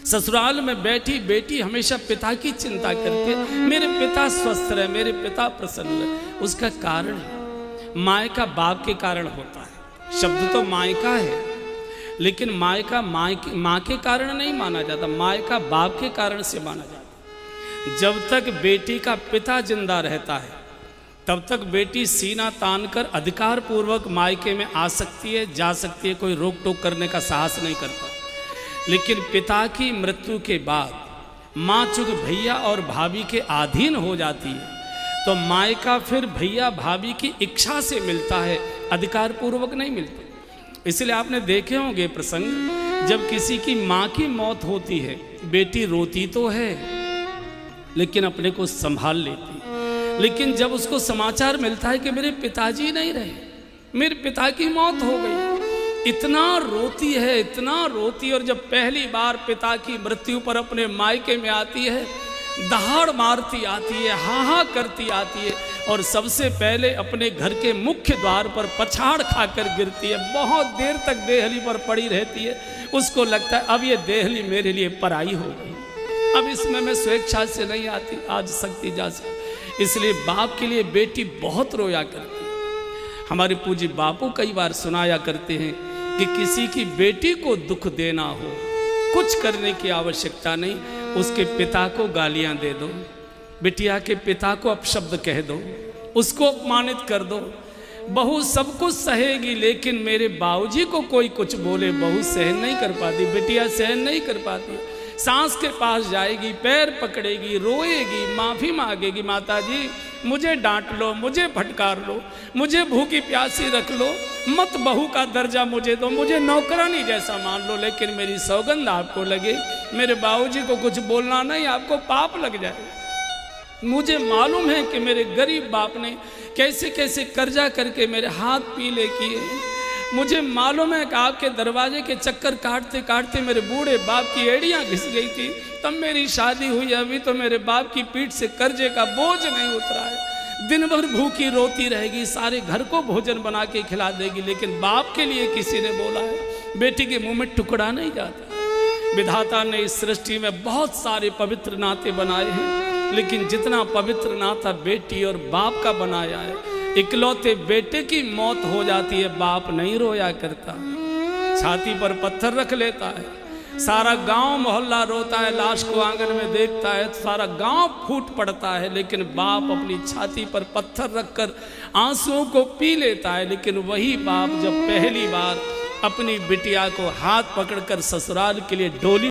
ससुराल में बैठी बेटी हमेशा पिता की चिंता करके मेरे पिता स्वस्थ रहे, मेरे पिता प्रसन्न रहे। उसका कारण है मायका बाप के कारण होता है। शब्द तो मायका है, लेकिन मायका माँ के कारण नहीं माना जाता, मायका बाप के कारण से माना जाता। जब तक बेटी का पिता जिंदा रहता है तब तक बेटी सीना तान कर अधिकार पूर्वक मायके में आ सकती है, जा सकती है, कोई रोक टोक करने का साहस नहीं करता। लेकिन पिता की मृत्यु के बाद माँ चूँकि भैया और भाभी के अधीन हो जाती है तो मायका फिर भैया भाभी की इच्छा से मिलता है, अधिकार पूर्वक नहीं मिलता। इसलिए आपने देखे होंगे प्रसंग, जब किसी की माँ की मौत होती है बेटी रोती तो है लेकिन अपने को संभाल लेती है। लेकिन जब उसको समाचार मिलता है कि मेरे पिताजी नहीं रहे, मेरे पिता की मौत हो गई, इतना रोती है, इतना रोती। और जब पहली बार पिता की मृत्यु पर अपने मायके में आती है, दहाड़ मारती आती है, हाँ करती आती है और सबसे पहले अपने घर के मुख्य द्वार पर पछाड़ खाकर गिरती है। बहुत देर तक देहली पर पड़ी रहती है। उसको लगता है अब ये देहली मेरे लिए पराई हो गई, अब इसमें मैं स्वेच्छा से नहीं आती आज सकती जा सकती। इसलिए बाप के लिए बेटी बहुत रोया करती है। हमारे पूज्य बापू कई बार सुनाया करते हैं कि किसी की बेटी को दुख देना हो, कुछ करने की आवश्यकता नहीं, उसके पिता को गालियां दे दो, बिटिया के पिता को अपशब्द कह दो, उसको अपमानित कर दो। बहू सब कुछ सहेगी लेकिन मेरे बाबूजी को कोई कुछ बोले बहू सहन नहीं कर पाती, बिटिया सहन नहीं कर पाती। सास के पास जाएगी, पैर पकड़ेगी, रोएगी, माफ़ी मांगेगी, माता जी मुझे डांट लो, मुझे फटकार लो, मुझे भूखी प्यासी रख लो, मत बहू का दर्जा मुझे दो, मुझे नौकरानी जैसा मान लो, लेकिन मेरी सौगंध आपको लगे मेरे बाबूजी को कुछ बोलना नहीं, आपको पाप लग जाए। मुझे मालूम है कि मेरे गरीब बाप ने कैसे कैसे कर्जा करके मेरे हाथ पीले किए। मुझे मालूम है कि आपके दरवाजे के चक्कर काटते काटते मेरे बूढ़े बाप की एड़ियाँ घिस गई थी, तब मेरी शादी हुई। अभी तो मेरे बाप की पीठ से कर्जे का बोझ नहीं उतरा है। दिन भर भूखी रोती रहेगी, सारे घर को भोजन बना के खिला देगी, लेकिन बाप के लिए किसी ने बोला है बेटी के मुंह में टुकड़ा नहीं जाता। विधाता ने इस सृष्टि में बहुत सारे पवित्र नाते बनाए हैं, लेकिन जितना पवित्र नाता बेटी और बाप का बनाया है, इकलौते बेटे की मौत हो जाती है बाप नहीं रोया करता, छाती पर पत्थर रख लेता है, सारा गांव मोहल्ला रोता है, लाश को आंगन में देखता है, सारा गांव फूट पड़ता है, लेकिन बाप अपनी छाती पर पत्थर रखकर आंसुओं को पी लेता है। लेकिन वही बाप जब पहली बार अपनी बिटिया को हाथ पकड़कर ससुराल के लिए डोली